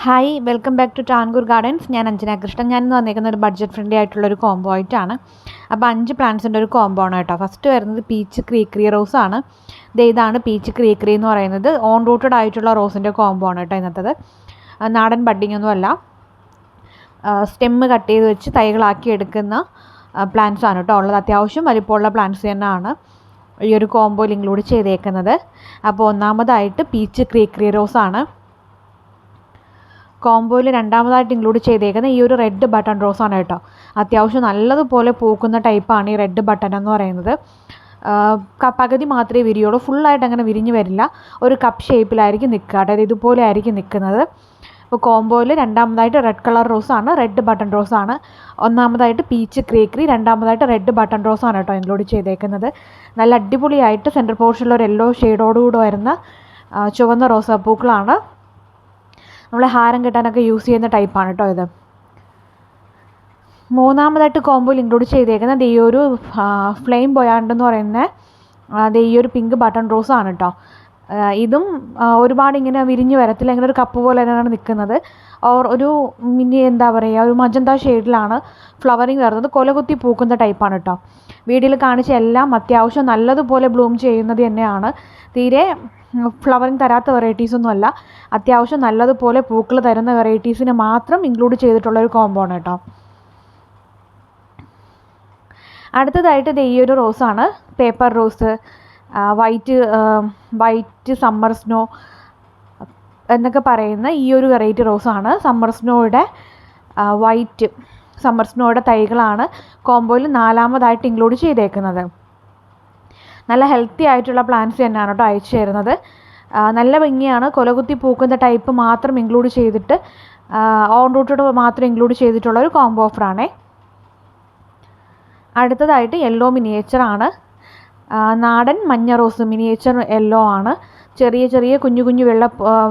Hi welcome back to Tankoor gardens. ഞാൻ അഞ്ജന കൃഷ്ണൻ. ഞാൻ ഇന്ന് വന്നിരിക്കുന്ന ഒരു ബഡ്ജറ്റ് ഫ്രണ്ട്ലി ആയിട്ടുള്ളൊരു കോംബോ ആയിട്ടാണ്. അപ്പോൾ 5 പ്ലാന്റ്സിൻ്റെ ഒരു കോംബോ ആണ് കേട്ടോ. ഫസ്റ്റ് വരുന്നത് പീച്ച് ക്രീക്രി റോസ് ആണ്. ഇതാണ് പീച്ച് ക്രീക്രി എന്ന് പറയുന്നത്. ഓൺ റൂട്ടഡ് ആയിട്ടുള്ള റോസിൻ്റെ കോംബോ ആണ് കേട്ടോ ഇന്നത്തത്. നാടൻ ബഡ്ഡിംഗ് ഒന്നുമല്ല, സ്റ്റെമ്മ് കട്ട് ചെയ്ത് വെച്ച് തൈകളാക്കി എടുക്കുന്ന പ്ലാന്റ്സ് ആണ് കേട്ടോ ഉള്ളത്. അത്യാവശ്യം വലിപ്പമുള്ള പ്ലാന്റ്സ് തന്നെയാണ് ഈ ഒരു കോംബോയിൽ ഇൻക്ലൂഡ് ചെയ്തേക്കുന്നത്. അപ്പോൾ ഒന്നാമതായിട്ട് പീച്ച് ക്രീക്രി റോസ് ആണ്. കോംബോയിൽ രണ്ടാമതായിട്ട് ഇൻക്ലൂഡ് ചെയ്തേക്കുന്നത് ഈ ഒരു റെഡ് ബട്ടൺ റോസ് ആണ് കേട്ടോ. അത്യാവശ്യം നല്ലതുപോലെ പൂക്കുന്ന ടൈപ്പാണ് ഈ റെഡ് ബട്ടൺ എന്ന് പറയുന്നത്. പകുതി മാത്രമേ വിരിയുള്ളൂ, ഫുള്ളായിട്ട് അങ്ങനെ വിരിഞ്ഞ് വരില്ല. ഒരു കപ്പ് ഷേപ്പിലായിരിക്കും നിൽക്കുക, അതായത് ഇതുപോലെ ആയിരിക്കും നിൽക്കുന്നത്. അപ്പോൾ കോംബോയിൽ രണ്ടാമതായിട്ട് റെഡ് കളർ റോസാണ്, റെഡ് ബട്ടൺ റോസാണ്. ഒന്നാമതായിട്ട് പീച്ച് ക്രീക്രി, രണ്ടാമതായിട്ട് റെഡ് ബട്ടൺ റോസാണ് കേട്ടോ ഇൻക്ലൂഡ് ചെയ്തേക്കുന്നത്. നല്ല അടിപൊളിയായിട്ട് സെൻറ്റർ പോർഷനിൽ ഒരു യെല്ലോ ഷെയ്ഡോടുകൂടി വരുന്ന ചുവന്ന റോസാപ്പൂക്കളാണ്. നമ്മൾ ഹാരം കെട്ടാനൊക്കെ യൂസ് ചെയ്യുന്ന ടൈപ്പാണ് കേട്ടോ ഇത്. മൂന്നാമതായിട്ട് കോംബോയിൽ ഇൻക്ലൂഡ് ചെയ്തേക്കുന്നത് ഈ ഒരു ഫ്ലെയിം ബൊയാണ്ട് എന്ന് പറയുന്ന ഈ ഒരു പിങ്ക് ബട്ടൺ റോസ് ആണ് കേട്ടോ. ഇതും ഒരുപാട് ഇങ്ങനെ വിരിഞ്ഞ് വരത്തില്ല, ഇങ്ങനെ ഒരു കപ്പ് പോലെ തന്നെയാണ് നിൽക്കുന്നത്. ഒരു എന്താ പറയുക, ഒരു മജന്ത ഷെയ്ഡിലാണ് ഫ്ലവറിങ് വരുന്നത്. കൊലകുത്തി പൂക്കുന്ന ടൈപ്പാണ് കേട്ടോ. വീഡിയോയിൽ കാണിച്ച എല്ലാം അത്യാവശ്യം നല്ലതുപോലെ ബ്ലൂം ചെയ്യുന്നത് തന്നെയാണ്. തീരെ ഫ്ലവറിങ് തരാത്ത വെറൈറ്റീസൊന്നുമല്ല, അത്യാവശ്യം നല്ലതുപോലെ പൂക്കൾ തരുന്ന വെറൈറ്റീസിന് മാത്രം ഇൻക്ലൂഡ് ചെയ്തിട്ടുള്ളൊരു കോംബോ ആണ് കേട്ടോ. അടുത്തതായിട്ട് ഈ ഒരു റോസാണ്, paper rose. White summer snow എന്നൊക്കെ പറയുന്ന ഈ ഒരു വെറൈറ്റി റോസാണ്. സമ്മർ സ്നോയുടെ വൈറ്റ് സമ്മർ സ്നോയുടെ തൈകളാണ് കോംബോയിൽ നാലാമതായിട്ട് ഇൻക്ലൂഡ് ചെയ്തേക്കുന്നത്. നല്ല ഹെൽത്തി ആയിട്ടുള്ള പ്ലാന്റ്സ് തന്നെയാണ് കേട്ടോ അയച്ചു തരുന്നത്. നല്ല ഭംഗിയാണ്. കൊലകുത്തി പൂക്കുന്ന ടൈപ്പ് മാത്രം ഇൻക്ലൂഡ് ചെയ്തിട്ട്, ഓൺ റൂട്ടഡ് മാത്രം ഇൻക്ലൂഡ് ചെയ്തിട്ടുള്ള ഒരു കോംബോ ഓഫറാണേ. അടുത്തതായിട്ട് യെല്ലോ മിനിയേച്ചറാണ്. നാടൻ മഞ്ഞ റോസ് മിനിയേച്ചർ യെല്ലോ ആണ്. ചെറിയ ചെറിയ കുഞ്ഞു കുഞ്ഞു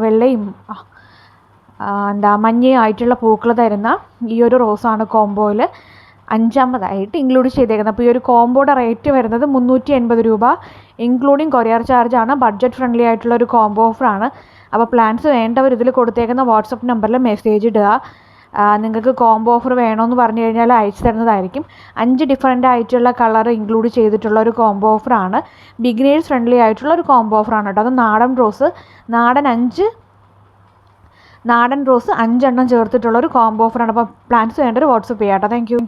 വെള്ളയും മഞ്ഞയും ആയിട്ടുള്ള പൂക്കൾ തരുന്ന ഈ ഒരു റോസാണ് കോംബോയിൽ അഞ്ചാമതായിട്ട് ഇൻക്ലൂഡ് ചെയ്തേക്കുന്നത്. അപ്പോൾ ഈ ഒരു കോംബോയുടെ റേറ്റ് വരുന്നത് 380 രൂപ, ഇൻക്ലൂഡിങ് കൊറിയർ ചാർജാണ്. ബഡ്ജറ്റ് ഫ്രണ്ട്ലി ആയിട്ടുള്ള ഒരു കോംബോ ഓഫറാണ്. അപ്പോൾ പ്ലാൻസ് വേണ്ടവർ ഇതിൽ കൊടുത്തേക്കുന്ന വാട്സപ്പ് നമ്പറിൽ മെസ്സേജ് ഇടുക. നിങ്ങൾക്ക് കോംബോ ഓഫർ വേണമെന്ന് പറഞ്ഞു കഴിഞ്ഞാൽ അയച്ചു തരുന്നതായിരിക്കും. 5 ഡിഫറൻ്റ് ആയിട്ടുള്ള കളർ ഇൻക്ലൂഡ് ചെയ്തിട്ടുള്ള ഒരു കോംബോ ഓഫറാണ്. ബിഗിനേഴ്സ് ഫ്രണ്ട്ലി ആയിട്ടുള്ള ഒരു കോംബോ ഓഫറാണ് കേട്ടോ. അത് നാടൻ റോസ് 5 എണ്ണം ചേർത്തിട്ടുള്ള ഒരു കോംബോ ഓഫറാണ്. അപ്പോൾ പ്ലാൻസ് വേണ്ടവർ വാട്സപ്പ് ചെയ്യാം കേട്ടോ. Thank you.